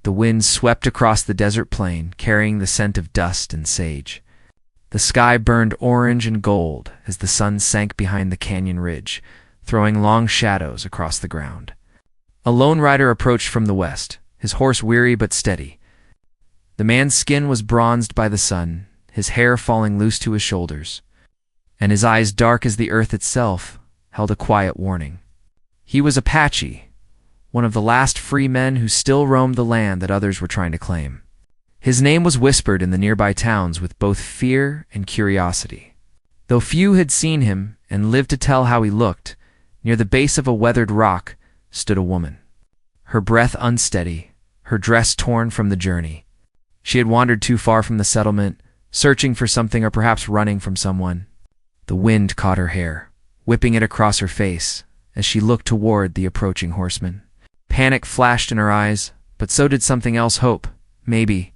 The wind swept across the desert plain, carrying the scent of dust and sage. The sky burned orange and gold as the sun sank behind the canyon ridge, throwing long shadows across the ground. A lone rider approached from the west, his horse weary but steady. The man's skin was bronzed by the sun, his hair falling loose to his shoulders, and his eyes, dark as the earth itself, held a quiet warning. He was Apache, one of the last free men who still roamed the land that others were trying to claim. His name was whispered in the nearby towns with both fear and curiosity. Though few had seen him and lived to tell how he looked, near the base of a weathered rock stood a woman. Her breath unsteady, her dress torn from the journey. She had wandered too far from the settlement, searching for something or perhaps running from someone. The wind caught her hair, whipping it across her face as she looked toward the approaching horseman. Panic flashed in her eyes, but so did something else, hope, maybe,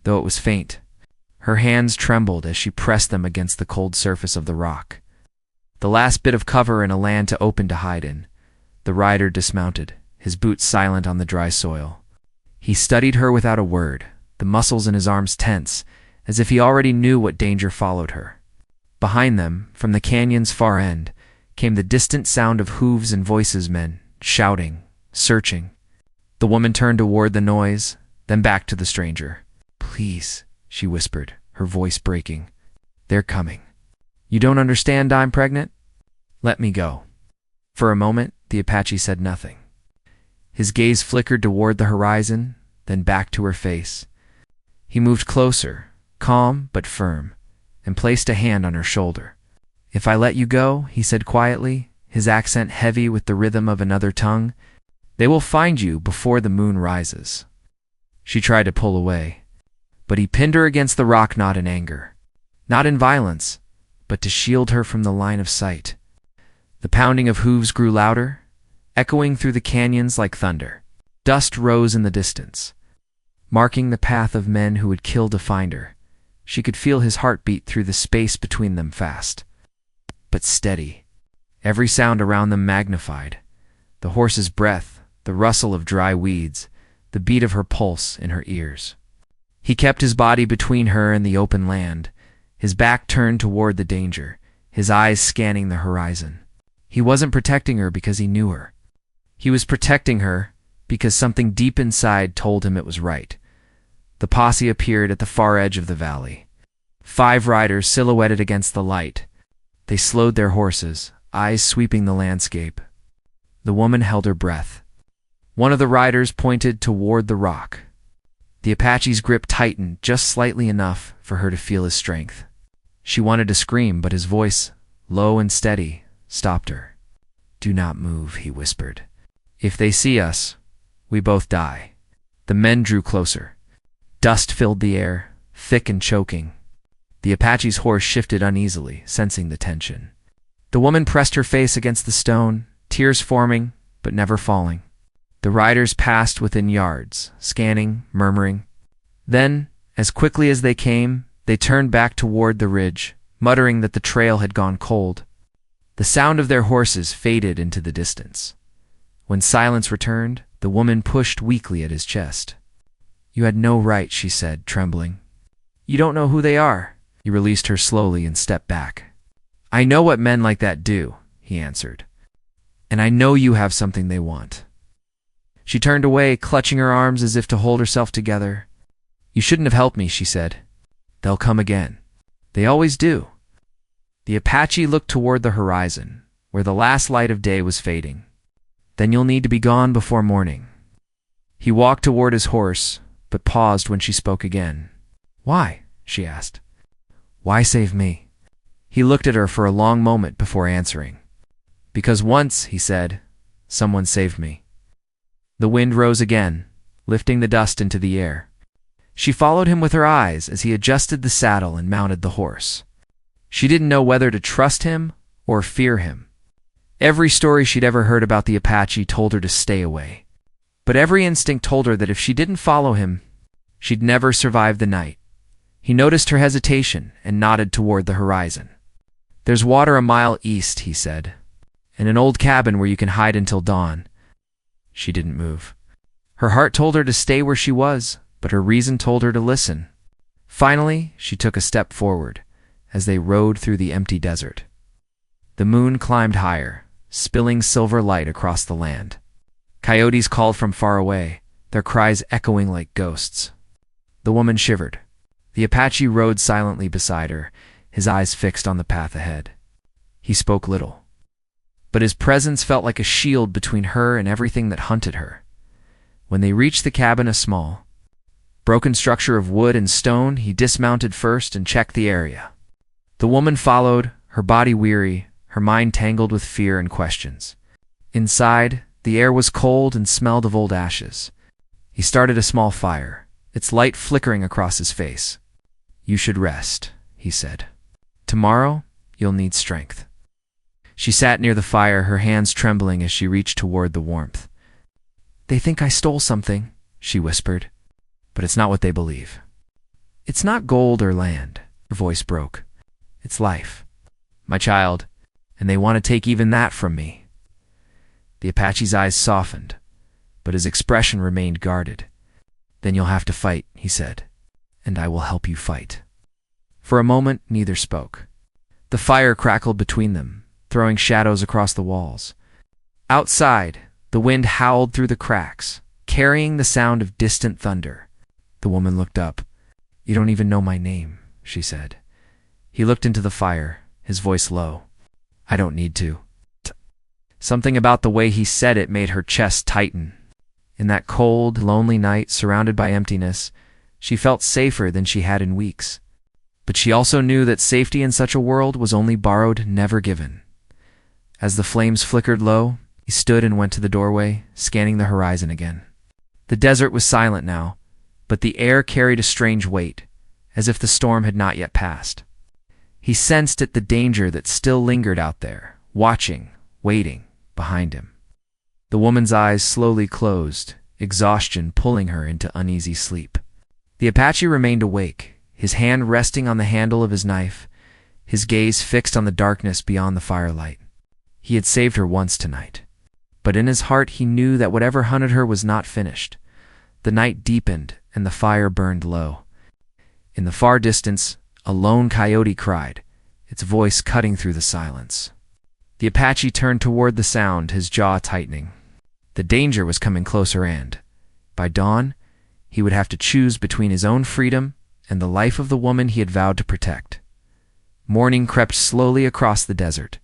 though it was faint. Her hands trembled as she pressed them against the cold surface of the rock. The last bit of cover and a land to open to hide in. The rider dismounted, his boots silent on the dry soil. He studied her without a word, the muscles in his arms tense, as if he already knew what danger followed her. Behind them, from the canyon's far end, came the distant sound of hooves and voices, men shouting, searching. The woman turned toward the noise, then back to the stranger. "Please," she whispered, her voice breaking. "They're coming. You don't understand I'm pregnant? Let me go." For a moment, the Apache said nothing. His gaze flickered toward the horizon, then back to her face. He moved closer, calm but firm, and placed a hand on her shoulder. "If I let you go," he said quietly, his accent heavy with the rhythm of another tongue, "they will find you before the moon rises." She tried to pull away, but he pinned her against the rock, not in anger, not in violence, but to shield her from the line of sight. The pounding of hooves grew louder, echoing through the canyons like thunder. Dust rose in the distance, marking the path of men who would kill to find her. She could feel his heart beat through the space between them, fast, but steady. Every sound around them magnified. The horse's breath, the rustle of dry weeds, the beat of her pulse in her ears. He kept his body between her and the open land, his back turned toward the danger, his eyes scanning the horizon. He wasn't protecting her because he knew her. He was protecting her because something deep inside told him it was right. The posse appeared at the far edge of the valley. 5 riders silhouetted against the light. They slowed their horses, eyes sweeping the landscape. The woman held her breath. One of the riders pointed toward the rock. The Apache's grip tightened just slightly enough for her to feel his strength. She wanted to scream, but his voice, low and steady, stopped her. "Do not move," he whispered. "If they see us, we both die." The men drew closer. Dust filled the air, thick and choking. The Apache's horse shifted uneasily, sensing the tension. The woman pressed her face against the stone, tears forming, but never falling. The riders passed within yards, scanning, murmuring. Then, as quickly as they came, they turned back toward the ridge, muttering that the trail had gone cold. The sound of their horses faded into the distance. When silence returned, the woman pushed weakly at his chest. "You had no right," she said, trembling. "You don't know who they are." He released her slowly and stepped back. "I know what men like that do," he answered. "And I know you have something they want." She turned away, clutching her arms as if to hold herself together. "You shouldn't have helped me," she said. "They'll come again. They always do." The Apache looked toward the horizon, where the last light of day was fading. "Then you'll need to be gone before morning." He walked toward his horse, but paused when she spoke again. "Why?" she asked. "Why save me?" He looked at her for a long moment before answering. "Because once," he said, "someone saved me." The wind rose again, lifting the dust into the air. She followed him with her eyes as he adjusted the saddle and mounted the horse. She didn't know whether to trust him or fear him. Every story she'd ever heard about the Apache told her to stay away. But every instinct told her that if she didn't follow him, she'd never survive the night. He noticed her hesitation and nodded toward the horizon. "There's water a mile east," he said, "and an old cabin where you can hide until dawn." She didn't move. Her heart told her to stay where she was, but her reason told her to listen. Finally, she took a step forward as they rode through the empty desert. The moon climbed higher, spilling silver light across the land. Coyotes called from far away, their cries echoing like ghosts. The woman shivered. The Apache rode silently beside her, his eyes fixed on the path ahead. He spoke little, but his presence felt like a shield between her and everything that hunted her. When they reached the cabin, a small, broken structure of wood and stone, he dismounted first and checked the area. The woman followed, her body weary, her mind tangled with fear and questions. Inside, the air was cold and smelled of old ashes. He started a small fire, its light flickering across his face. "You should rest," he said. "Tomorrow, you'll need strength." She sat near the fire, her hands trembling as she reached toward the warmth. "They think I stole something," she whispered, "but it's not what they believe. It's not gold or land," her voice broke. "It's life, my child, and they want to take even that from me." The Apache's eyes softened, but his expression remained guarded. "Then you'll have to fight," he said, "and I will help you fight." For a moment, neither spoke. The fire crackled between them, throwing shadows across the walls. Outside, the wind howled through the cracks, carrying the sound of distant thunder. The woman looked up. "You don't even know my name," she said. He looked into the fire, his voice low. "I don't need to." Something about the way he said it made her chest tighten. In that cold, lonely night, surrounded by emptiness, she felt safer than she had in weeks. But she also knew that safety in such a world was only borrowed, never given. As the flames flickered low, he stood and went to the doorway, scanning the horizon again. The desert was silent now, but the air carried a strange weight, as if the storm had not yet passed. He sensed the danger that still lingered out there, watching, waiting, behind him. The woman's eyes slowly closed, exhaustion pulling her into uneasy sleep. The Apache remained awake, his hand resting on the handle of his knife, his gaze fixed on the darkness beyond the firelight. He had saved her once tonight, but in his heart he knew that whatever hunted her was not finished. The night deepened and the fire burned low. In the far distance, a lone coyote cried, its voice cutting through the silence. The Apache turned toward the sound, his jaw tightening. The danger was coming closer, and, by dawn, he would have to choose between his own freedom and the life of the woman he had vowed to protect. Morning crept slowly across the desert,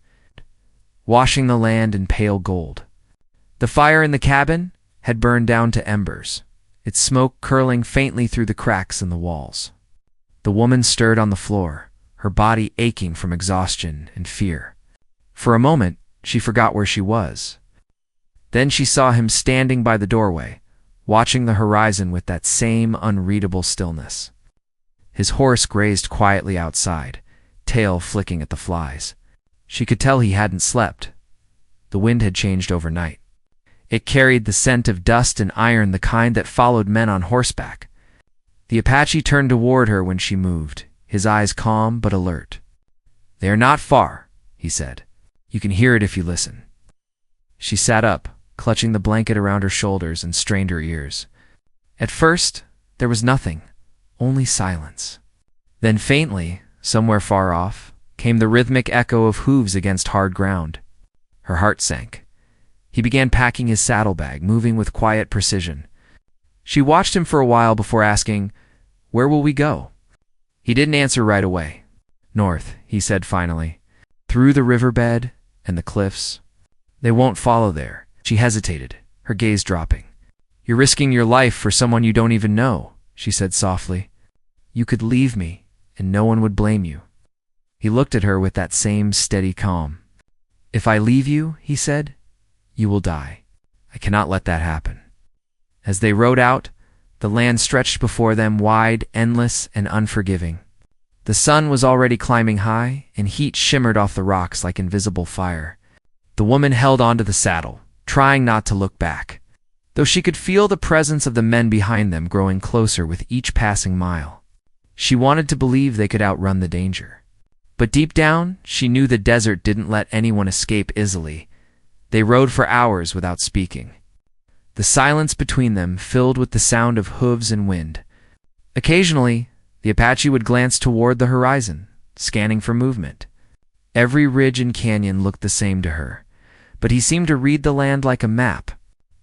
washing the land in pale gold. The fire in the cabin had burned down to embers, its smoke curling faintly through the cracks in the walls. The woman stirred on the floor, her body aching from exhaustion and fear. For a moment, she forgot where she was. Then she saw him standing by the doorway, watching the horizon with that same unreadable stillness. His horse grazed quietly outside, tail flicking at the flies. She could tell he hadn't slept. The wind had changed overnight. It carried the scent of dust and iron, the kind that followed men on horseback. The Apache turned toward her when she moved, his eyes calm but alert. "They are not far," he said. "You can hear it if you listen." She sat up, clutching the blanket around her shoulders, and strained her ears. At first, there was nothing, only silence. Then faintly, somewhere far off, came the rhythmic echo of hooves against hard ground. Her heart sank. He began packing his saddlebag, moving with quiet precision. She watched him for a while before asking, "Where will we go?" He didn't answer right away. "North," he said finally. "Through the riverbed and the cliffs." "They won't follow there." She hesitated, her gaze dropping. "You're risking your life for someone you don't even know," she said softly. "You could leave me, and no one would blame you." He looked at her with that same steady calm. "If I leave you," he said, "you will die. I cannot let that happen." As they rode out, the land stretched before them, wide, endless, and unforgiving. The sun was already climbing high, and heat shimmered off the rocks like invisible fire. The woman held onto the saddle, trying not to look back, though she could feel the presence of the men behind them growing closer with each passing mile. She wanted to believe they could outrun the danger. But deep down, she knew the desert didn't let anyone escape easily. They rode for hours without speaking. the silence between them filled with the sound of hooves and wind. Occasionally, the Apache would glance toward the horizon, scanning for movement. Every ridge and canyon looked the same to her, but he seemed to read the land like a map.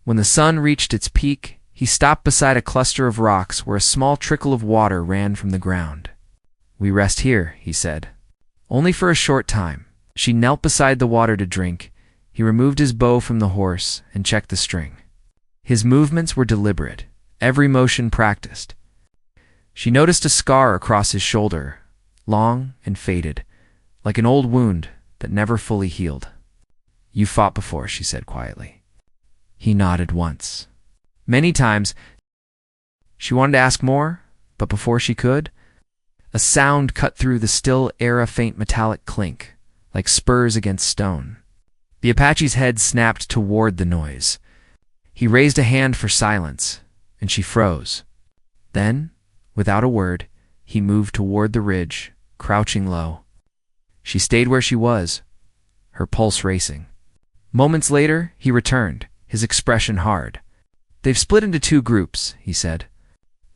When the sun reached its peak, he stopped beside a cluster of rocks where a small trickle of water ran from the ground. "We rest here," he said. Only for a short time. She knelt beside the water to drink. He removed his bow from the horse and checked the string. His movements were deliberate, every motion practiced. She noticed a scar across his shoulder, long and faded, like an old wound that never fully healed. "You fought before," she said quietly. He nodded once. Many times. She wanted to ask more, but before she could, a sound cut through the still air, a faint metallic clink, like spurs against stone. The Apache's head snapped toward the noise. He raised a hand for silence, and she froze. Then, without a word, he moved toward the ridge, crouching low. She stayed where she was, her pulse racing. Moments later, he returned, his expression hard. "They've split into two groups," he said.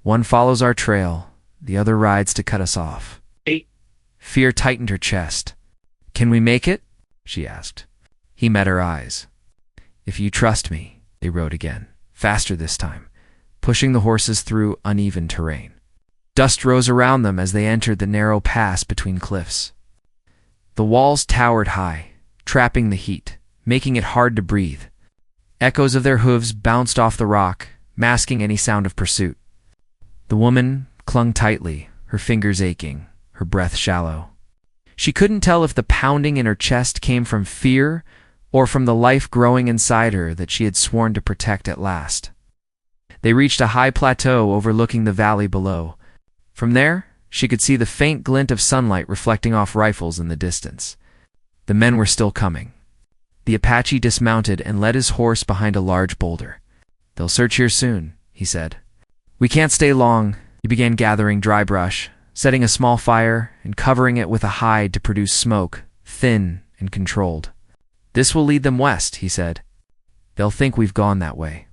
"One follows our trail, the other rides to cut us off." Fear tightened her chest. "Can we make it?" she asked. He met her eyes. "If you trust me," they rode again, faster this time, pushing the horses through uneven terrain. Dust rose around them as they entered the narrow pass between cliffs. The walls towered high, trapping the heat, making it hard to breathe. Echoes of their hooves bounced off the rock, masking any sound of pursuit. The woman clung tightly, her fingers aching, her breath shallow. She couldn't tell if the pounding in her chest came from fear or from the life growing inside her that she had sworn to protect at last. They reached a high plateau overlooking the valley below. From there, she could see the faint glint of sunlight reflecting off rifles in the distance. The men were still coming. The Apache dismounted and led his horse behind a large boulder. "They'll search here soon," he said. "We can't stay long." He began gathering dry brush, setting a small fire, and covering it with a hide to produce smoke, thin and controlled. "This will lead them west," he said. "They'll think we've gone that way."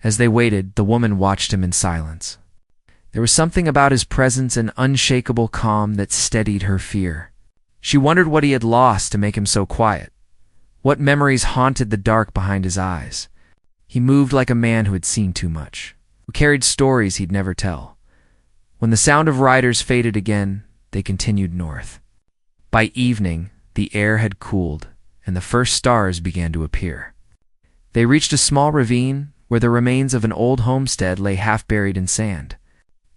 As they waited, the woman watched him in silence. There was something about his presence, an unshakable calm that steadied her fear. She wondered what he had lost to make him so quiet. What memories haunted the dark behind his eyes? He moved like a man who had seen too much, who carried stories he'd never tell. When the sound of riders faded again, they continued north. By evening, the air had cooled, and the first stars began to appear. They reached a small ravine where the remains of an old homestead lay half buried in sand.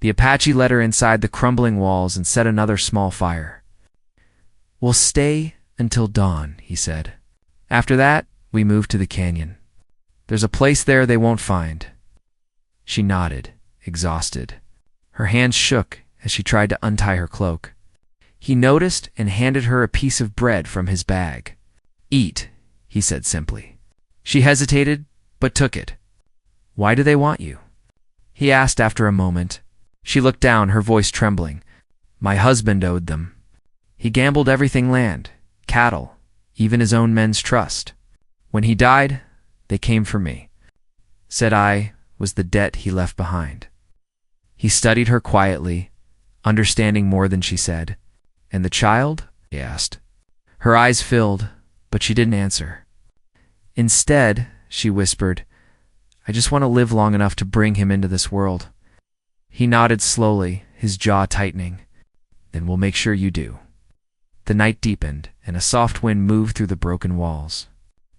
The Apache led her inside the crumbling walls and set another small fire. "We'll stay until dawn," he said. "After that, we move to the canyon. There's a place there they won't find." She nodded, exhausted. Her hands shook as she tried to untie her cloak. He noticed and handed her a piece of bread from his bag. "Eat," he said simply. She hesitated, but took it. "Why do they want you?" he asked after a moment. She looked down, her voice trembling. "My husband owed them. He gambled everything, land, cattle, even his own men's trust. When he died, they came for me. Said I was the debt he left behind." He studied her quietly, understanding more than she said. "And the child?" he asked. Her eyes filled, but she didn't answer. "Instead," she whispered, "I just want to live long enough to bring him into this world." He nodded slowly, his jaw tightening. "Then we'll make sure you do." The night deepened, and a soft wind moved through the broken walls.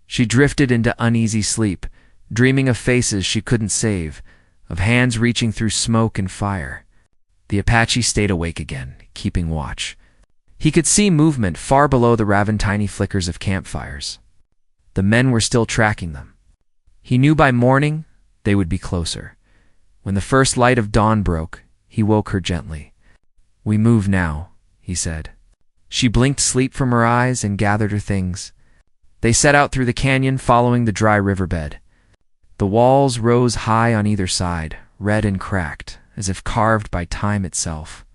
She drifted into uneasy sleep, dreaming of faces she couldn't save, of hands reaching through smoke and fire. The Apache stayed awake again, keeping watch. He could see movement far below the tiny flickers of campfires. The men were still tracking them. He knew by morning they would be closer. When the first light of dawn broke, he woke her gently. "We move now," he said. She blinked sleep from her eyes and gathered her things. They set out through the canyon, following the dry riverbed. The walls rose high on either side, red and cracked, as if carved by time itself.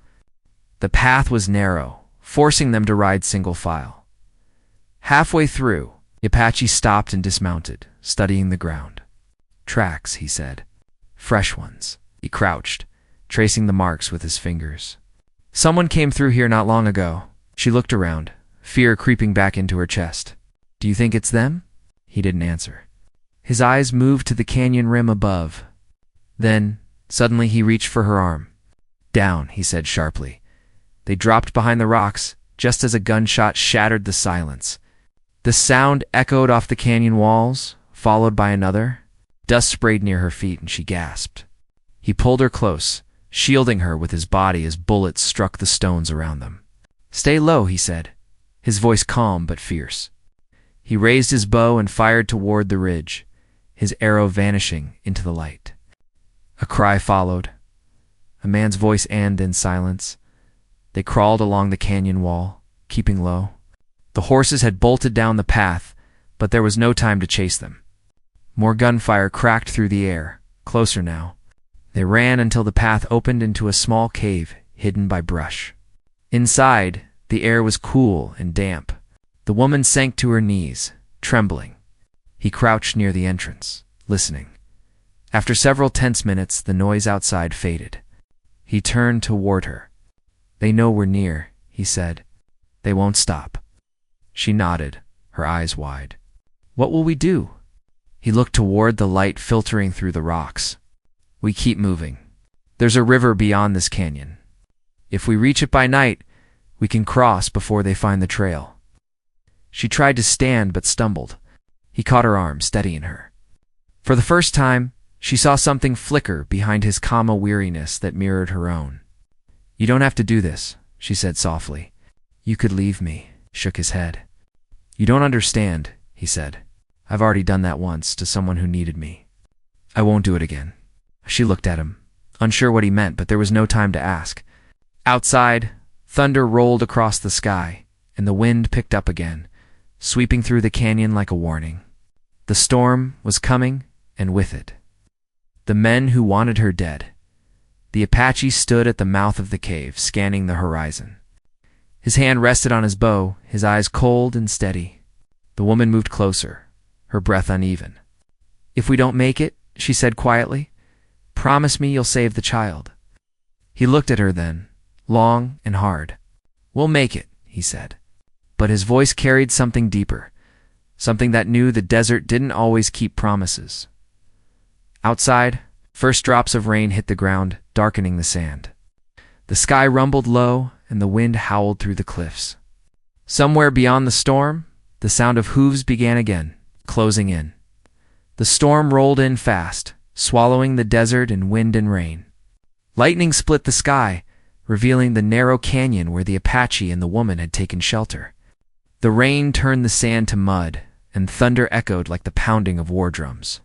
The path was narrow, forcing them to ride single file. Halfway through, the Apache stopped and dismounted, studying the ground. "Tracks," he said. "Fresh ones." He crouched, tracing the marks with his fingers. "Someone came through here not long ago." She looked around, fear creeping back into her chest. "Do you think it's them?" He didn't answer. His eyes moved to the canyon rim above. Then, suddenly he reached for her arm. "Down," he said sharply. They dropped behind the rocks, just as a gunshot shattered the silence. The sound echoed off the canyon walls, followed by another. Dust sprayed near her feet, and she gasped. He pulled her close, shielding her with his body as bullets struck the stones around them. "Stay low," he said, his voice calm but fierce. He raised his bow and fired toward the ridge, his arrow vanishing into the light. A cry followed, a man's voice, and in silence, they crawled along the canyon wall, keeping low. The horses had bolted down the path, but there was no time to chase them. More gunfire cracked through the air, closer now. They ran until the path opened into a small cave hidden by brush. Inside, the air was cool and damp. The woman sank to her knees, trembling. He crouched near the entrance, listening. After several tense minutes, the noise outside faded. He turned toward her. "They know we're near," he said. "They won't stop." She nodded, her eyes wide. "What will we do?" He looked toward the light filtering through the rocks. "We keep moving. There's a river beyond this canyon. If we reach it by night, we can cross before they find the trail." She tried to stand but stumbled. He caught her arm, steadying her. For the first time, she saw something flicker behind his calm weariness that mirrored her own. "You don't have to do this," she said softly. "You could leave me," shook his head. "You don't understand," he said. "I've already done that once to someone who needed me. I won't do it again." She looked at him, unsure what he meant, but there was no time to ask. Outside, thunder rolled across the sky, and the wind picked up again, sweeping through the canyon like a warning. The storm was coming, and with it, the men who wanted her dead. The Apache stood at the mouth of the cave, scanning the horizon. His hand rested on his bow, his eyes cold and steady. The woman moved closer, her breath uneven. "If we don't make it," she said quietly, "promise me you'll save the child." He looked at her then, long and hard. "We'll make it," he said. But his voice carried something deeper, something that knew the desert didn't always keep promises. Outside, first drops of rain hit the ground, darkening the sand. The sky rumbled low, and the wind howled through the cliffs. Somewhere beyond the storm, the sound of hooves began again, closing in. The storm rolled in fast, swallowing the desert in wind and rain. Lightning split the sky, revealing the narrow canyon where the Apache and the woman had taken shelter. The rain turned the sand to mud, and thunder echoed like the pounding of war drums.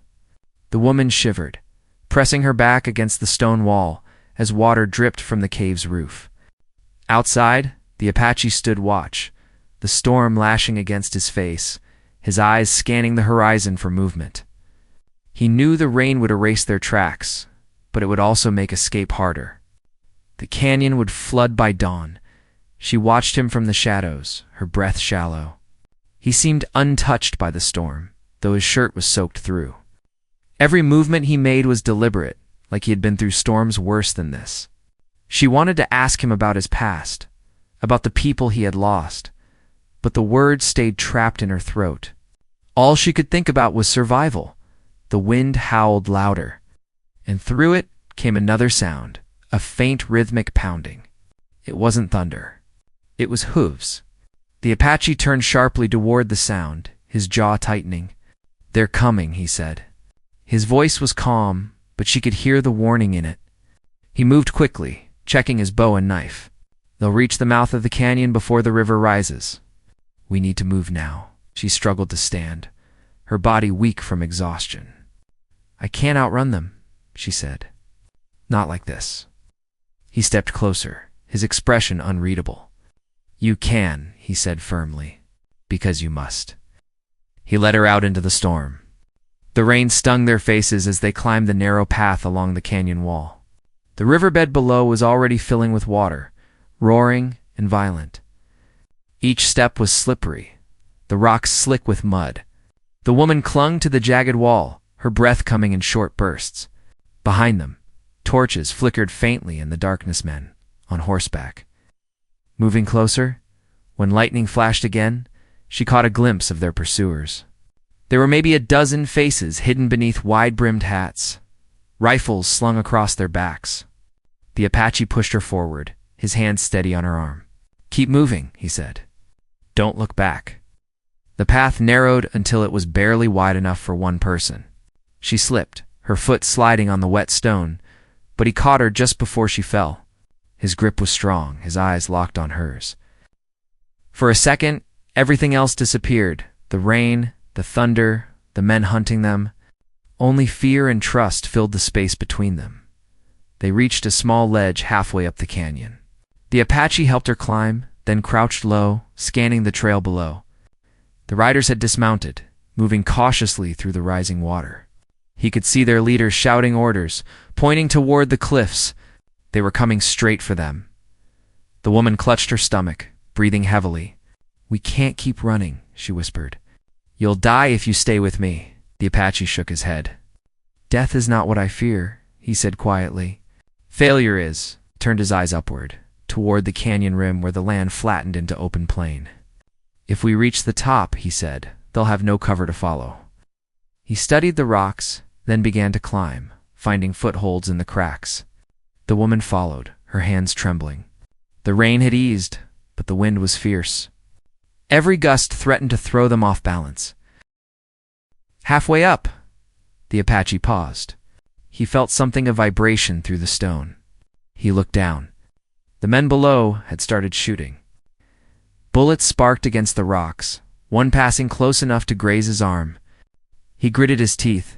The woman shivered, pressing her back against the stone wall as water dripped from the cave's roof. Outside, the Apache stood watch, the storm lashing against his face, his eyes scanning the horizon for movement. He knew the rain would erase their tracks, but it would also make escape harder. The canyon would flood by dawn. She watched him from the shadows, her breath shallow. He seemed untouched by the storm, though his shirt was soaked through. Every movement he made was deliberate, like he had been through storms worse than this. She wanted to ask him about his past, about the people he had lost, but the words stayed trapped in her throat. All she could think about was survival. The wind howled louder, and through it came another sound, a faint rhythmic pounding. It wasn't thunder. It was hooves. The Apache turned sharply toward the sound, his jaw tightening. "They're coming," he said. His voice was calm, but she could hear the warning in it. He moved quickly, checking his bow and knife. "They'll reach the mouth of the canyon before the river rises." "We need to move now." She struggled to stand, her body weak from exhaustion. "I can't outrun them," she said. "Not like this." He stepped closer, his expression unreadable. "You can," he said firmly, "because you must." He led her out into the storm. The rain stung their faces as they climbed the narrow path along the canyon wall. The riverbed below was already filling with water, roaring and violent. Each step was slippery, the rocks slick with mud. The woman clung to the jagged wall, her breath coming in short bursts. Behind them, torches flickered faintly in the darkness. Men, on horseback. Moving closer, when lightning flashed again, she caught a glimpse of their pursuers. There were maybe a dozen faces hidden beneath wide-brimmed hats, rifles slung across their backs. The Apache pushed her forward, his hand steady on her arm. "Keep moving," he said. "Don't look back." The path narrowed until it was barely wide enough for one person. She slipped, her foot sliding on the wet stone, but he caught her just before she fell. His grip was strong, his eyes locked on hers. For a second, everything else disappeared. The rain, the thunder, the men hunting them. Only fear and trust filled the space between them. They reached a small ledge halfway up the canyon. The Apache helped her climb, then crouched low, scanning the trail below. The riders had dismounted, moving cautiously through the rising water. He could see their leaders shouting orders, pointing toward the cliffs. They were coming straight for them. The woman clutched her stomach, breathing heavily. "We can't keep running," she whispered. "You'll die if you stay with me." The Apache shook his head. "Death is not what I fear," he said quietly. "Failure is," turned his eyes upward, toward the canyon rim where the land flattened into open plain. "If we reach the top," he said, "they'll have no cover to follow." He studied the rocks, then began to climb, finding footholds in the cracks. The woman followed, her hands trembling. The rain had eased, but the wind was fierce. Every gust threatened to throw them off balance. Halfway up, the Apache paused. He felt something of vibration through the stone. He looked down. The men below had started shooting. Bullets sparked against the rocks, one passing close enough to graze his arm. He gritted his teeth,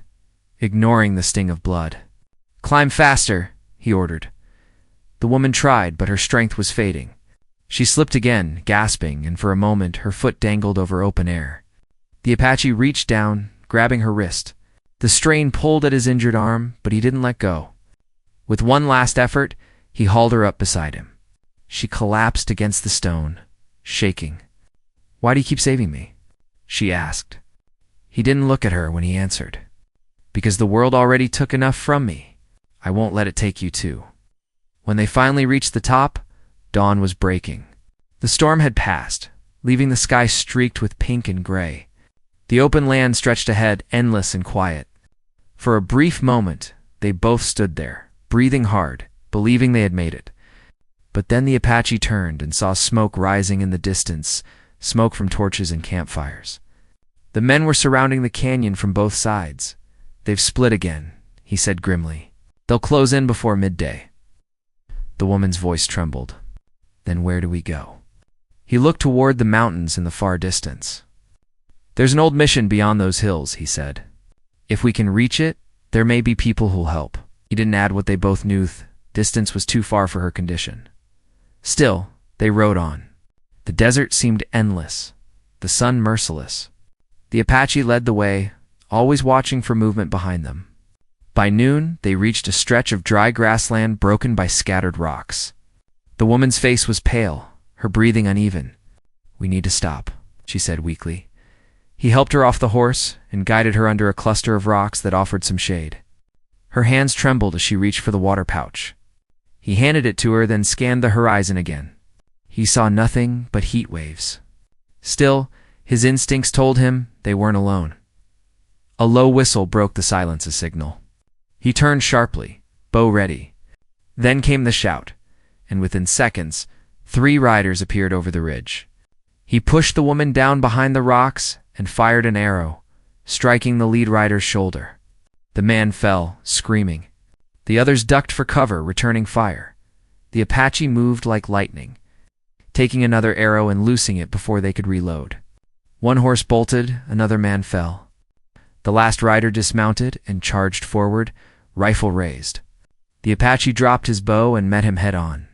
ignoring the sting of blood. "Climb faster," he ordered. The woman tried, but her strength was fading. She slipped again, gasping, and for a moment her foot dangled over open air. The Apache reached down, grabbing her wrist. The strain pulled at his injured arm, but he didn't let go. With one last effort, he hauled her up beside him. She collapsed against the stone, shaking. "Why do you keep saving me?" she asked. He didn't look at her when he answered. "Because the world already took enough from me. I won't let it take you too." When they finally reached the top, dawn was breaking. The storm had passed, leaving the sky streaked with pink and gray. The open land stretched ahead, endless and quiet. For a brief moment, they both stood there, breathing hard, believing they had made it. But then the Apache turned and saw smoke rising in the distance, smoke from torches and campfires. The men were surrounding the canyon from both sides. "They've split again," he said grimly. "They'll close in before midday." The woman's voice trembled. "Then where do we go?" He looked toward the mountains in the far distance. "There's an old mission beyond those hills," he said. "If we can reach it, there may be people who'll help." He didn't add what they both knew. Distance was too far for her condition. Still, they rode on. The desert seemed endless, the sun merciless. The Apache led the way, always watching for movement behind them. By noon, they reached a stretch of dry grassland broken by scattered rocks. The woman's face was pale, her breathing uneven. "We need to stop," she said weakly. He helped her off the horse and guided her under a cluster of rocks that offered some shade. Her hands trembled as she reached for the water pouch. He handed it to her, then scanned the horizon again. He saw nothing but heat waves. Still, his instincts told him they weren't alone. A low whistle broke the silence, a signal. He turned sharply, bow ready. Then came the shout, and within seconds, 3 riders appeared over the ridge. He pushed the woman down behind the rocks and fired an arrow, striking the lead rider's shoulder. The man fell, screaming. The others ducked for cover, returning fire. The Apache moved like lightning, taking another arrow and loosing it before they could reload. One horse bolted, another man fell. The last rider dismounted and charged forward, rifle raised. The Apache dropped his bow and met him head-on.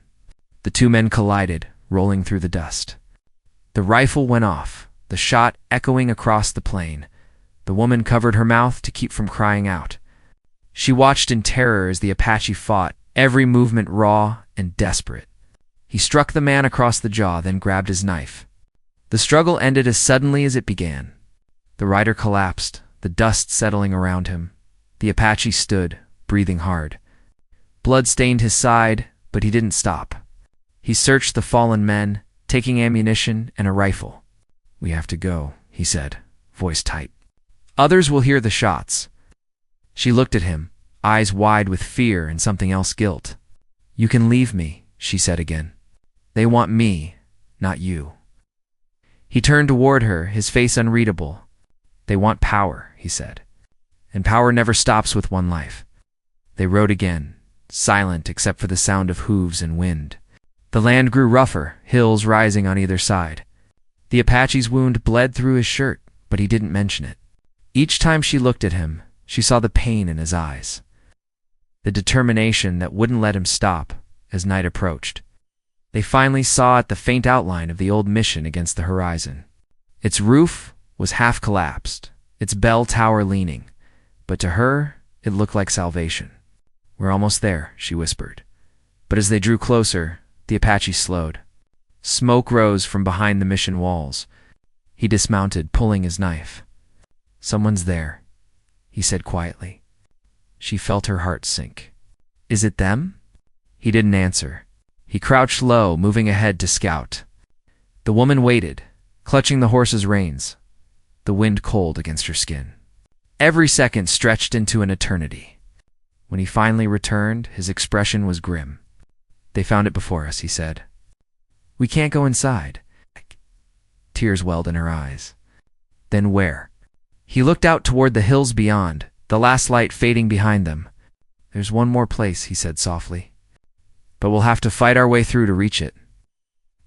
The 2 men collided, rolling through the dust. The rifle went off, the shot echoing across the plain. The woman covered her mouth to keep from crying out. She watched in terror as the Apache fought, every movement raw and desperate. He struck the man across the jaw, then grabbed his knife. The struggle ended as suddenly as it began. The rider collapsed, the dust settling around him, The Apache stood, breathing hard. Blood stained his side, but he didn't stop. He searched the fallen men, taking ammunition and a rifle. "We have to go," he said, voice tight. "Others will hear the shots." She looked at him, eyes wide with fear and something else, guilt. "You can leave me," she said again. "They want me, not you." He turned toward her, his face unreadable. "They want power," he said. "And power never stops with one life." They rode again, silent except for the sound of hooves and wind. The land grew rougher, hills rising on either side. The Apache's wound bled through his shirt, but he didn't mention it. Each time she looked at him, she saw the pain in his eyes, the determination that wouldn't let him stop as night approached. They finally saw the faint outline of the old mission against the horizon. Its roof was half collapsed, its bell tower leaning, but to her it looked like salvation. "We're almost there," she whispered. But as they drew closer, the Apache slowed. Smoke rose from behind the mission walls. He dismounted, pulling his knife. "Someone's there," he said quietly. She felt her heart sink. "Is it them?" He didn't answer. He crouched low, moving ahead to scout. The woman waited, clutching the horse's reins, the wind cold against her skin. Every second stretched into an eternity. When he finally returned, his expression was grim. "They found it before us," he said. "We can't go inside." Tears welled in her eyes. "Then where?" He looked out toward the hills beyond, the last light fading behind them. "There's one more place," he said softly. "But we'll have to fight our way through to reach it."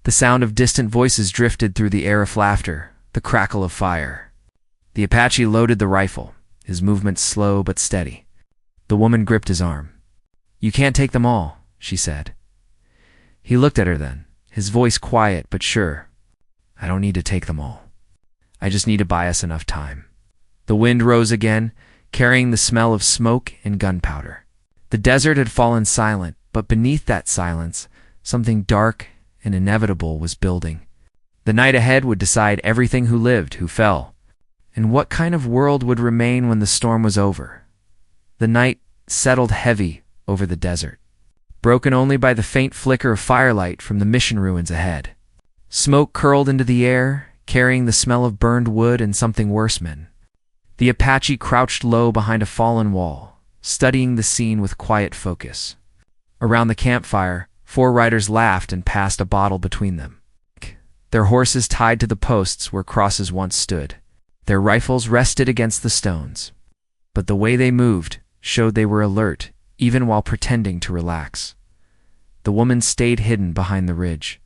The sound of distant voices drifted through the air of laughter, the crackle of fire. The Apache loaded the rifle, his movements slow but steady. The woman gripped his arm. "You can't take them all," she said. He looked at her then, his voice quiet but sure. "I don't need to take them all. I just need to buy us enough time." The wind rose again, carrying the smell of smoke and gunpowder. The desert had fallen silent, but beneath that silence, something dark and inevitable was building. The night ahead would decide everything: who lived, who fell, and what kind of world would remain when the storm was over. The night settled heavy over the desert, broken only by the faint flicker of firelight from the mission ruins ahead. Smoke curled into the air, carrying the smell of burned wood and something worse, men. The Apache crouched low behind a fallen wall, studying the scene with quiet focus. Around the campfire, 4 riders laughed and passed a bottle between them. Their horses tied to the posts where crosses once stood. Their rifles rested against the stones. But the way they moved showed they were alert, even while pretending to relax. The woman stayed hidden behind the ridge.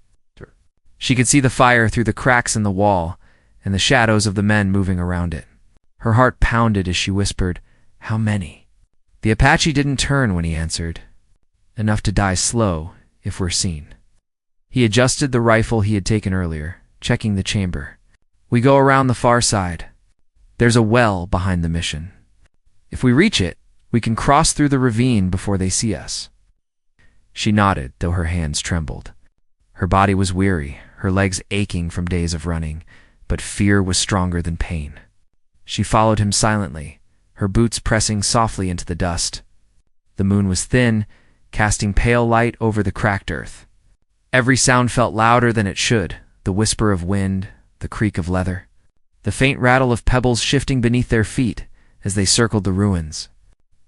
She could see the fire through the cracks in the wall and the shadows of the men moving around it. Her heart pounded as she whispered, "How many?" The Apache didn't turn when he answered, "Enough to die slow, if we're seen." He adjusted the rifle he had taken earlier, checking the chamber. "We go around the far side. There's a well behind the mission. If we reach it, we can cross through the ravine before they see us." She nodded, though her hands trembled. Her body was weary, her legs aching from days of running, but fear was stronger than pain. She followed him silently, her boots pressing softly into the dust. The moon was thin, casting pale light over the cracked earth. Every sound felt louder than it should: the whisper of wind, the creak of leather, the faint rattle of pebbles shifting beneath their feet as they circled the ruins.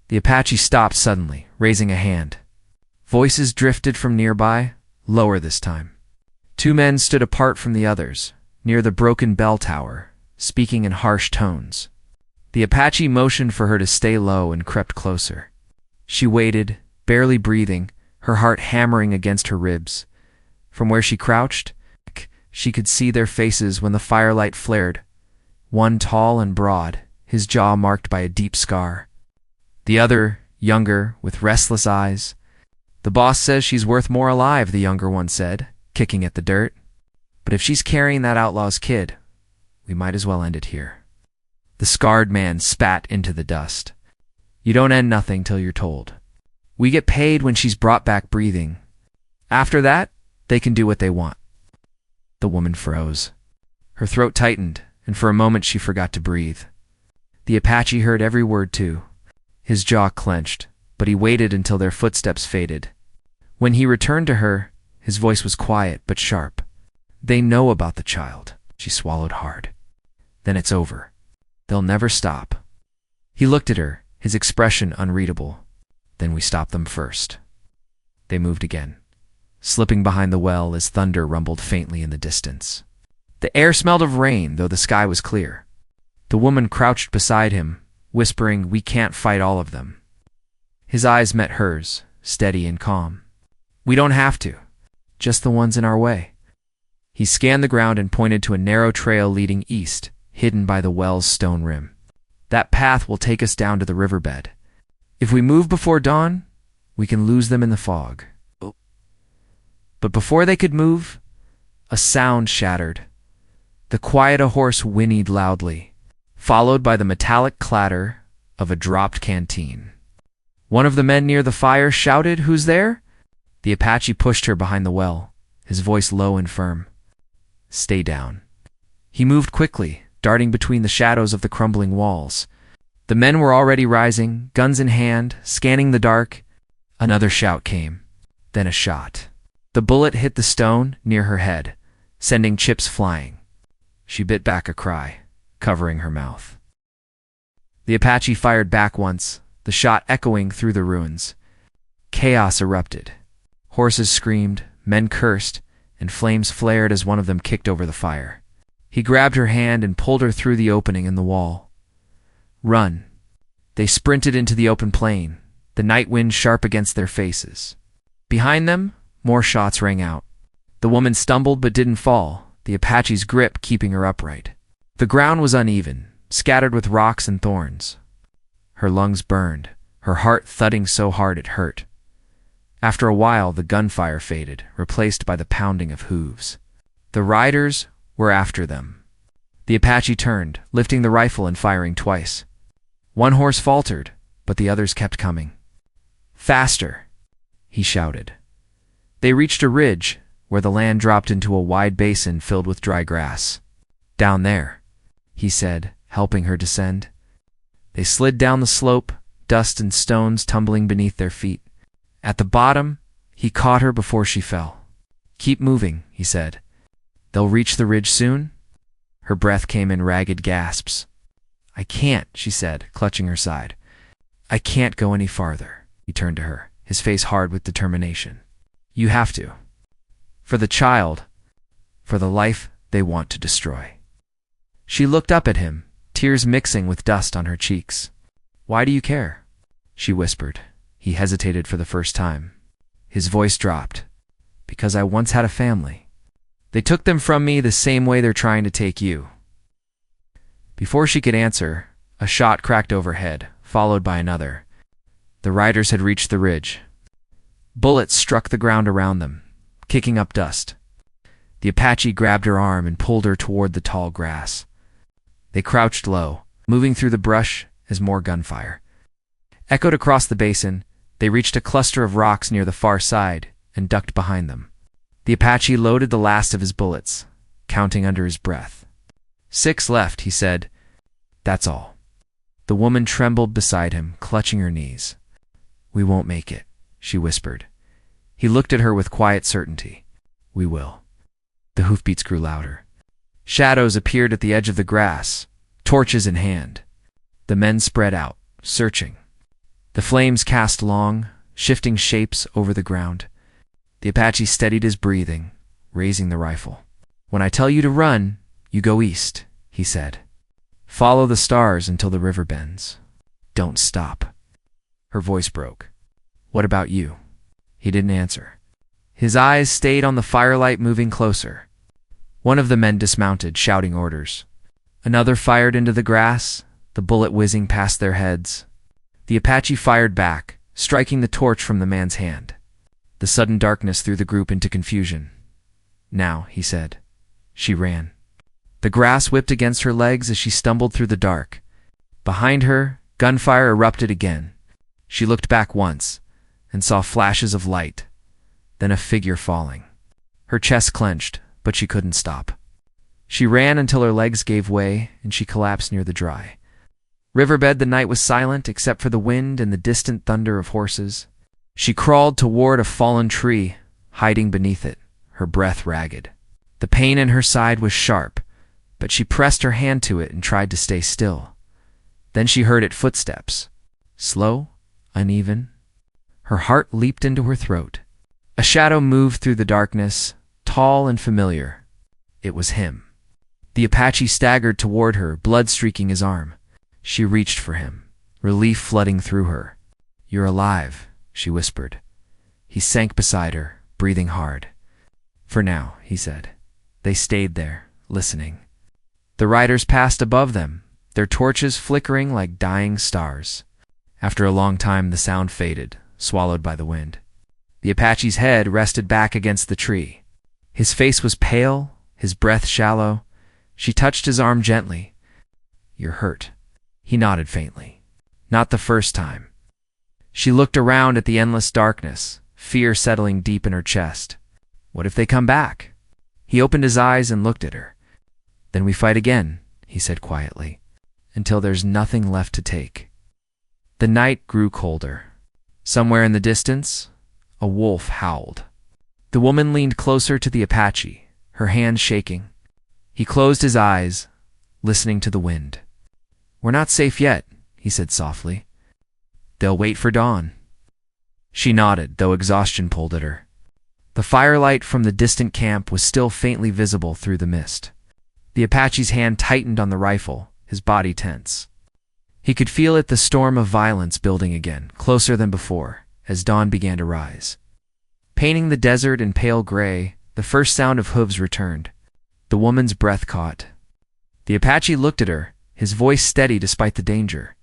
The Apache stopped suddenly, raising a hand. Voices drifted from nearby, lower this time. 2 men stood apart from the others, near the broken bell tower, speaking in harsh tones. The Apache motioned for her to stay low and crept closer. She waited, barely breathing, her heart hammering against her ribs. From where she crouched, she could see their faces when the firelight flared. One tall and broad, his jaw marked by a deep scar. The other, younger, with restless eyes. "The boss says she's worth more alive," the younger one said, kicking at the dirt. "But if she's carrying that outlaw's kid, we might as well end it here." The scarred man spat into the dust. "You don't end nothing till you're told. We get paid when she's brought back breathing. After that, they can do what they want." The woman froze. Her throat tightened, and for a moment she forgot to breathe. The Apache heard every word too. His jaw clenched, but he waited until their footsteps faded. When he returned to her, his voice was quiet but sharp. "They know about the child." She swallowed hard. "Then it's over. They'll never stop." He looked at her, his expression unreadable. "Then we stop them first." They moved again, slipping behind the well as thunder rumbled faintly in the distance. The air smelled of rain, though the sky was clear. The woman crouched beside him, whispering, "We can't fight all of them." His eyes met hers, steady and calm. "We don't have to. Just the ones in our way." He scanned the ground and pointed to a narrow trail leading east, hidden by the well's stone rim. "That path will take us down to the riverbed. If we move before dawn, we can lose them in the fog." But before they could move, a sound shattered. The quiet a horse whinnied loudly, followed by the metallic clatter of a dropped canteen. One of the men near the fire shouted, "Who's there?" The Apache pushed her behind the well, his voice low and firm. "Stay down." He moved quickly, darting between the shadows of the crumbling walls. The men were already rising, guns in hand, scanning the dark. Another shout came, then a shot. The bullet hit the stone near her head, sending chips flying. She bit back a cry, covering her mouth. The Apache fired back once, the shot echoing through the ruins. Chaos erupted. Horses screamed, men cursed, and flames flared as one of them kicked over the fire. He grabbed her hand and pulled her through the opening in the wall. "Run." They sprinted into the open plain, the night wind sharp against their faces. Behind them, more shots rang out. The woman stumbled but didn't fall, the Apache's grip keeping her upright. The ground was uneven, scattered with rocks and thorns. Her lungs burned, her heart thudding so hard it hurt. After a while, the gunfire faded, replaced by the pounding of hooves. The riders were after them. The Apache turned, lifting the rifle and firing twice. One horse faltered, but the others kept coming. "Faster!" he shouted. They reached a ridge, where the land dropped into a wide basin filled with dry grass. "Down there," he said, helping her descend. They slid down the slope, dust and stones tumbling beneath their feet. At the bottom, he caught her before she fell. "Keep moving," he said. "They'll reach the ridge soon?" Her breath came in ragged gasps. "I can't," she said, clutching her side. "I can't go any farther." He turned to her, his face hard with determination. "You have to. For the child, for the life they want to destroy." She looked up at him, tears mixing with dust on her cheeks. "Why do you care?" she whispered. He hesitated for the first time. His voice dropped. "Because I once had a family. They took them from me the same way they're trying to take you." Before she could answer, a shot cracked overhead, followed by another. The riders had reached the ridge. Bullets struck the ground around them, kicking up dust. The Apache grabbed her arm and pulled her toward the tall grass. They crouched low, moving through the brush as more gunfire echoed across the basin. They reached a cluster of rocks near the far side and ducked behind them. The Apache loaded the last of his bullets, counting under his breath. 6 left, he said. "That's all." The woman trembled beside him, clutching her knees. "We won't make it," she whispered. He looked at her with quiet certainty. "We will." The hoofbeats grew louder. Shadows appeared at the edge of the grass, torches in hand. The men spread out, searching. The flames cast long, shifting shapes over the ground. The Apache steadied his breathing, raising the rifle. "When I tell you to run, you go east," he said. "Follow the stars until the river bends. Don't stop." Her voice broke. "What about you?" He didn't answer. His eyes stayed on the firelight moving closer. One of the men dismounted, shouting orders. Another fired into the grass, the bullet whizzing past their heads. The Apache fired back, striking the torch from the man's hand. The sudden darkness threw the group into confusion. "Now," he said. She ran. The grass whipped against her legs as she stumbled through the dark. Behind her, gunfire erupted again. She looked back once and saw flashes of light, then a figure falling. Her chest clenched, but she couldn't stop. She ran until her legs gave way and she collapsed near the dry Riverbed, the night was silent except for the wind and the distant thunder of horses. She crawled toward a fallen tree, hiding beneath it, her breath ragged. The pain in her side was sharp, but she pressed her hand to it and tried to stay still. Then she heard its footsteps, slow, uneven. Her heart leaped into her throat. A shadow moved through the darkness, tall and familiar. It was him. The Apache staggered toward her, blood streaking his arm. She reached for him, relief flooding through her. "You're alive," she whispered. He sank beside her, breathing hard. "For now," he said. They stayed there, listening. The riders passed above them, their torches flickering like dying stars. After a long time, the sound faded, swallowed by the wind. The Apache's head rested back against the tree. His face was pale, his breath shallow. She touched his arm gently. "You're hurt." He nodded faintly. "Not the first time." She looked around at the endless darkness, fear settling deep in her chest. What if they come back? He opened his eyes and looked at her. "Then we fight again," he said quietly, "until there's nothing left to take." The night grew colder. Somewhere in the distance, a wolf howled. The woman leaned closer to the Apache, her hand shaking. He closed his eyes, listening to the wind. "We're not safe yet," he said softly. "They'll wait for dawn." She nodded, though exhaustion pulled at her. The firelight from the distant camp was still faintly visible through the mist. The Apache's hand tightened on the rifle, his body tense. He could feel it, the storm of violence building again, closer than before, as dawn began to rise. Painting the desert in pale gray, the first sound of hooves returned. The woman's breath caught. The Apache looked at her, his voice steady despite the danger.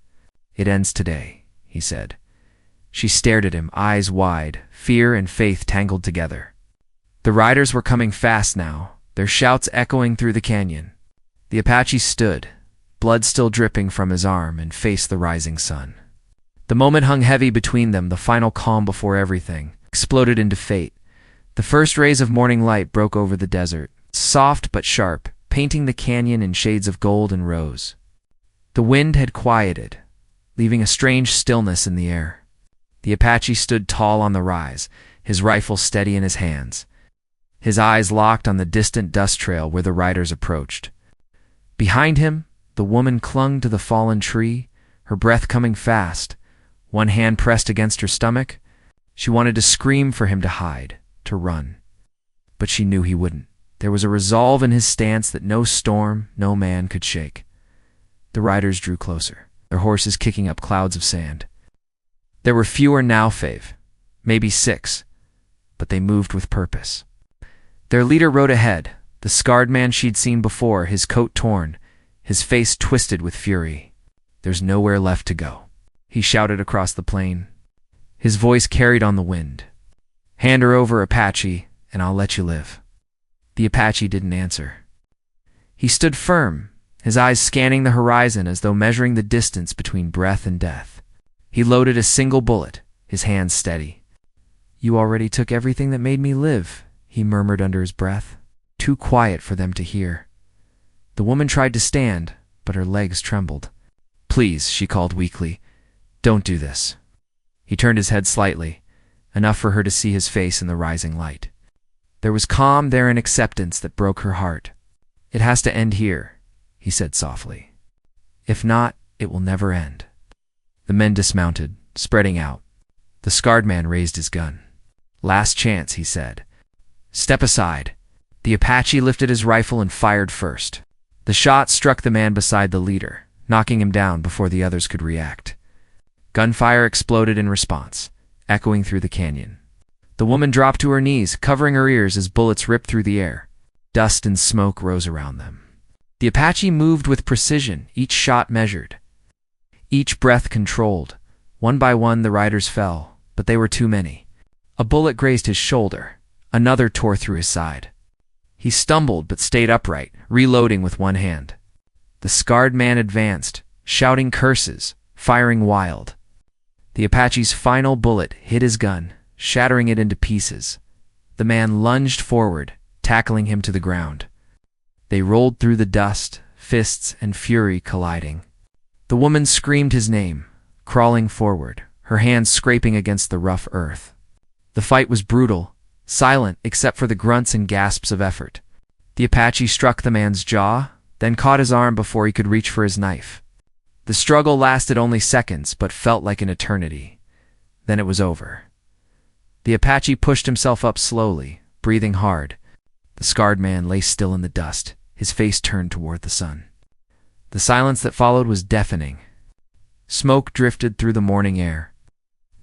"It ends today," he said. She stared at him, eyes wide, fear and faith tangled together. The riders were coming fast now, their shouts echoing through the canyon. The Apache stood, blood still dripping from his arm, and faced the rising sun. The moment hung heavy between them, the final calm before everything exploded into fate. The first rays of morning light broke over the desert, soft but sharp, painting the canyon in shades of gold and rose. The wind had quieted, leaving a strange stillness in the air. The Apache stood tall on the rise, his rifle steady in his hands. His eyes locked on the distant dust trail where the riders approached. Behind him, the woman clung to the fallen tree, her breath coming fast, one hand pressed against her stomach. She wanted to scream for him to hide, to run. But she knew he wouldn't. There was a resolve in his stance that no storm, no man could shake. The riders drew closer, their horses kicking up clouds of sand. There were fewer now, Fave, maybe 6, but they moved with purpose. Their leader rode ahead, the scarred man she'd seen before, his coat torn, his face twisted with fury. "There's nowhere left to go," he shouted across the plain. His voice carried on the wind. "Hand her over, Apache, and I'll let you live." The Apache didn't answer. He stood firm, his eyes scanning the horizon as though measuring the distance between breath and death. He loaded a single bullet, his hands steady. "You already took everything that made me live," he murmured under his breath, too quiet for them to hear. The woman tried to stand, but her legs trembled. "Please," she called weakly, "don't do this." He turned his head slightly, enough for her to see his face in the rising light. There was calm there and acceptance that broke her heart. "It has to end here," he said softly. "If not, it will never end." The men dismounted, spreading out. The scarred man raised his gun. "Last chance," he said. "Step aside." The Apache lifted his rifle and fired first. The shot struck the man beside the leader, knocking him down before the others could react. Gunfire exploded in response, echoing through the canyon. The woman dropped to her knees, covering her ears as bullets ripped through the air. Dust and smoke rose around them. The Apache moved with precision, each shot measured, each breath controlled. One by one the riders fell, but they were too many. A bullet grazed his shoulder. Another tore through his side. He stumbled but stayed upright, reloading with one hand. The scarred man advanced, shouting curses, firing wild. The Apache's final bullet hit his gun, shattering it into pieces. The man lunged forward, tackling him to the ground. They rolled through the dust, fists and fury colliding. The woman screamed his name, crawling forward, her hands scraping against the rough earth. The fight was brutal, silent except for the grunts and gasps of effort. The Apache struck the man's jaw, then caught his arm before he could reach for his knife. The struggle lasted only seconds, but felt like an eternity. Then it was over. The Apache pushed himself up slowly, breathing hard. The scarred man lay still in the dust, his face turned toward the sun. The silence that followed was deafening. Smoke drifted through the morning air.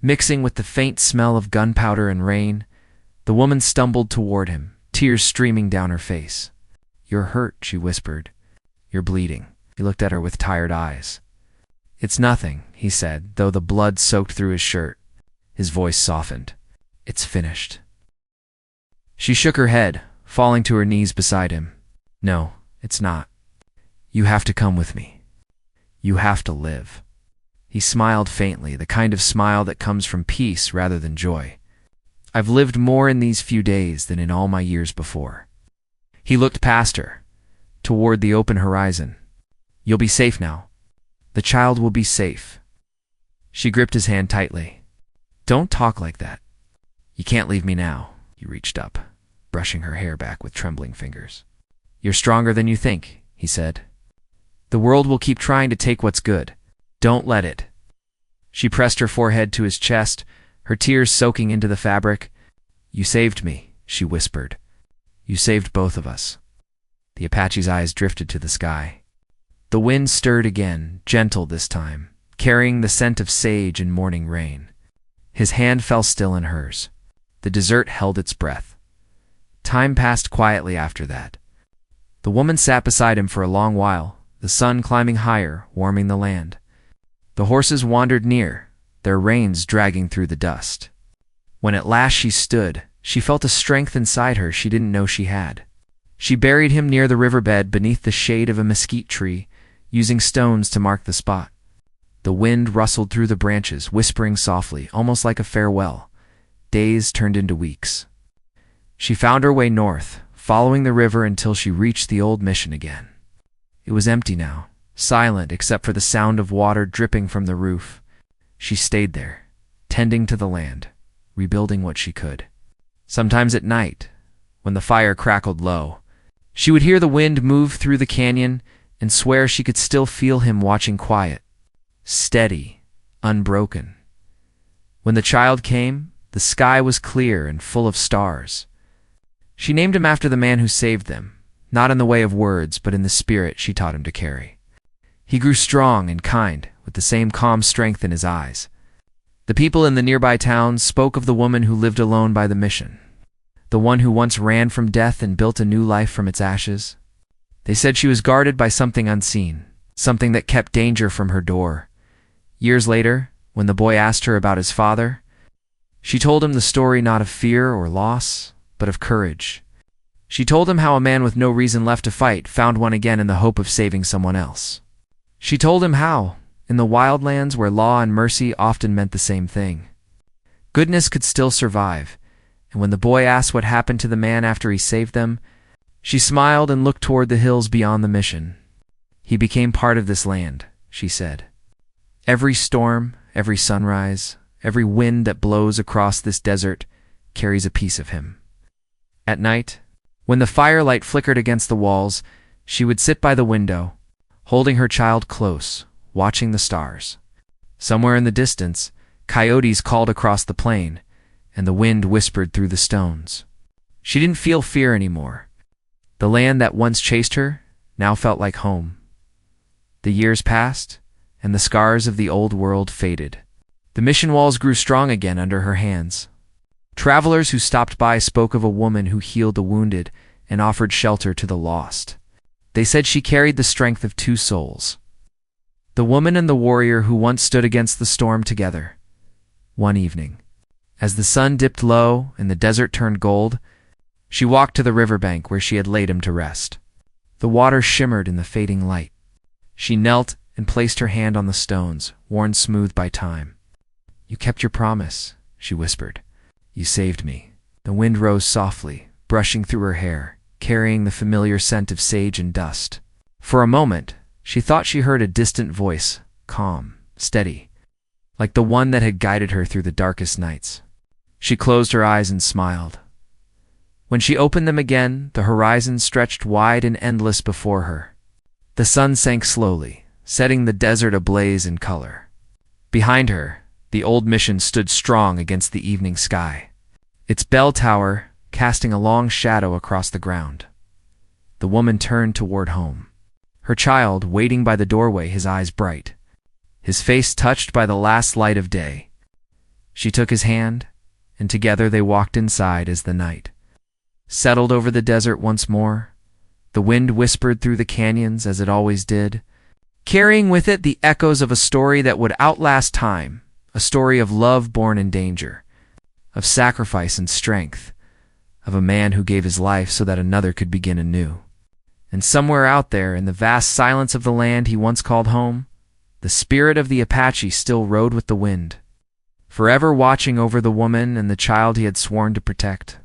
Mixing with the faint smell of gunpowder and rain, the woman stumbled toward him, tears streaming down her face. "You're hurt," she whispered. "You're bleeding." He looked at her with tired eyes. "It's nothing," he said, though the blood soaked through his shirt. His voice softened. "It's finished." She shook her head, falling to her knees beside him. "No, it's not. You have to come with me. You have to live." He smiled faintly, the kind of smile that comes from peace rather than joy. "I've lived more in these few days than in all my years before." He looked past her, toward the open horizon. "You'll be safe now. The child will be safe." She gripped his hand tightly. "Don't talk like that. You can't leave me now." He reached up, brushing her hair back with trembling fingers. "You're stronger than you think," he said. "The world will keep trying to take what's good. Don't let it." She pressed her forehead to his chest, her tears soaking into the fabric. "You saved me," she whispered. "You saved both of us." The Apache's eyes drifted to the sky. The wind stirred again, gentle this time, carrying the scent of sage and morning rain. His hand fell still in hers. The desert held its breath. Time passed quietly after that. The woman sat beside him for a long while, the sun climbing higher, warming the land. The horses wandered near, their reins dragging through the dust. When at last she stood, she felt a strength inside her she didn't know she had. She buried him near the riverbed beneath the shade of a mesquite tree, using stones to mark the spot. The wind rustled through the branches, whispering softly, almost like a farewell. Days turned into weeks. She found her way north, following the river until she reached the old mission again. It was empty now, silent except for the sound of water dripping from the roof. She stayed there, tending to the land, rebuilding what she could. Sometimes at night, when the fire crackled low, she would hear the wind move through the canyon and swear she could still feel him watching quiet, steady, unbroken. When the child came, the sky was clear and full of stars. She named him after the man who saved them, not in the way of words, but in the spirit she taught him to carry. He grew strong and kind, with the same calm strength in his eyes. The people in the nearby towns spoke of the woman who lived alone by the mission, the one who once ran from death and built a new life from its ashes. They said she was guarded by something unseen, something that kept danger from her door. Years later, when the boy asked her about his father, she told him the story not of fear or loss, but of courage. She told him how a man with no reason left to fight found one again in the hope of saving someone else. She told him how, in the wildlands where law and mercy often meant the same thing, goodness could still survive, and when the boy asked what happened to the man after he saved them, she smiled and looked toward the hills beyond the mission. "He became part of this land," she said. "Every storm, every sunrise, every wind that blows across this desert carries a piece of him." At night, when the firelight flickered against the walls, she would sit by the window, holding her child close, watching the stars. Somewhere in the distance, coyotes called across the plain, and the wind whispered through the stones. She didn't feel fear anymore. The land that once chased her now felt like home. The years passed, and the scars of the old world faded. The mission walls grew strong again under her hands. Travelers who stopped by spoke of a woman who healed the wounded and offered shelter to the lost. They said she carried the strength of two souls, the woman and the warrior who once stood against the storm together. One evening, as the sun dipped low and the desert turned gold, she walked to the riverbank where she had laid him to rest. The water shimmered in the fading light. She knelt and placed her hand on the stones, worn smooth by time. "You kept your promise," she whispered. "You saved me." The wind rose softly, brushing through her hair, carrying the familiar scent of sage and dust. For a moment, she thought she heard a distant voice, calm, steady, like the one that had guided her through the darkest nights. She closed her eyes and smiled. When she opened them again, the horizon stretched wide and endless before her. The sun sank slowly, setting the desert ablaze in color. Behind her, the old mission stood strong against the evening sky, its bell tower casting a long shadow across the ground. The woman turned toward home, her child waiting by the doorway, his eyes bright, his face touched by the last light of day. She took his hand, and together they walked inside as the night settled over the desert once more. The wind whispered through the canyons as it always did, carrying with it the echoes of a story that would outlast time, a story of love born in danger, of sacrifice and strength, of a man who gave his life so that another could begin anew. And somewhere out there, in the vast silence of the land he once called home, the spirit of the Apache still rode with the wind, forever watching over the woman and the child he had sworn to protect.